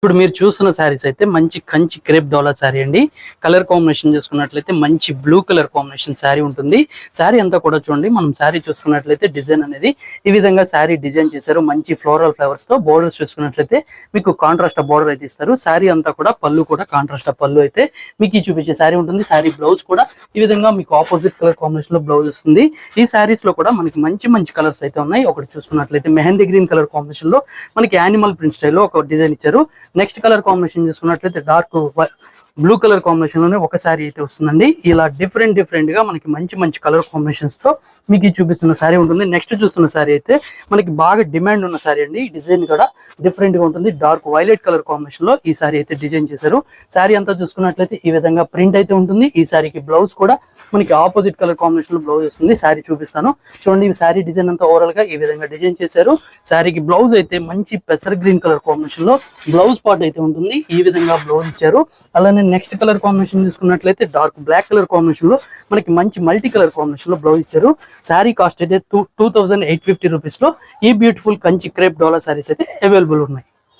ఇప్పుడు మీరు చూస్తున్న శారీస్ అయితే మంచి కంచి క్రేప్ డోలా శారీ అండి. కలర్ కాంబినేషన్ చూసుకున్నట్లయితే మంచి బ్లూ కలర్ కాంబినేషన్ శారీ ఉంటుంది. శారీ అంతా కూడా చూడండి, మనం శారీ చూసుకున్నట్లయితే డిజైన్ అనేది ఈ విధంగా శారీ డిజైన్ చేశారు. మంచి ఫ్లోరల్ ఫ్లవర్స్ తో బోర్డర్స్ చూసుకున్నట్లయితే మీకు కాంట్రాస్ట్ బోర్డర్ అయితే ఇస్తారు. శారీ అంతా కూడా పళ్ళు కూడా కాంట్రాస్ట్ పళ్ళు అయితే మీకు చూపించే శారీ ఉంటుంది. శారీ బ్లౌజ్ కూడా ఈ విధంగా మీకు ఆపోజిట్ కలర్ కాంబినేషన్ లో బ్లౌజ్ వస్తుంది. ఈ శారీస్ లో కూడా మనకి మంచి మంచి కలర్స్ అయితే ఉన్నాయి. ఒకటి చూసుకున్నట్లయితే మెహందీ గ్రీన్ కలర్ కాంబినేషన్ లో మనకి యానిమల్ ప్రింట్ స్టైల్లో ఒక డిజైన్ ఇచ్చారు. నెక్స్ట్ కలర్ కాంబినేషన్ చూసుకున్నట్లయితే డార్క్ బ్లూ కలర్ కాంబినేషన్ లోనే ఒక శారీ అయితే వస్తుందండి. ఇలా డిఫరెంట్ గా మనకి మంచి మంచి కలర్ కాంబినేషన్స్ తో మీకు చూపిస్తున్న శారీ ఉంటుంది. నెక్స్ట్ చూస్తున్న శారీ అయితే మనకి బాగా డిమాండ్ ఉన్న శారీ అండి. ఈ డిజైన్ కూడా డిఫరెంట్ గా ఉంటుంది. డార్క్ వైలెట్ కలర్ కాంబినేషన్ లో ఈ శారీ అయితే డిజైన్ చేశారు. శారీ అంతా చూసుకున్నట్లయితే ఈ విధంగా ప్రింట్ అయితే ఉంటుంది. ఈ శారీకి బ్లౌజ్ కూడా మనకి ఆపోజిట్ కలర్ కాంబినేషన్ లో బ్లౌజ్ వస్తుంది. శారీ చూపిస్తాను చూడండి. ఈ శారీ డిజైన్ అంతా ఓవరాల్ గా ఈ విధంగా డిజైన్ చేశారు. శారీకి బ్లౌజ్ అయితే మంచి పెసర్ గ్రీన్ కలర్ కాంబినేషన్ లో బ్లౌజ్ పార్ట్ అయితే ఉంటుంది. ఈ విధంగా బ్లౌజ్ ఇచ్చారు. అలానే నెక్స్ట్ కలర్ కాంబినేషన్ చూసుకున్నట్లయితే డార్క్ బ్లాక్ కలర్ కాంబినేషన్ లో మనకి మంచి మల్టీ కలర్ కాంబినేషన్ లో బ్లౌజ్ ఇచ్చారు. శారీ కాస్ట్ అయితే 2850 రూపీస్ లో ఈ బ్యూటిఫుల్ కంచి క్రేప్ డోలా శారీస్ అయితే అవైలబుల్ ఉన్నాయి.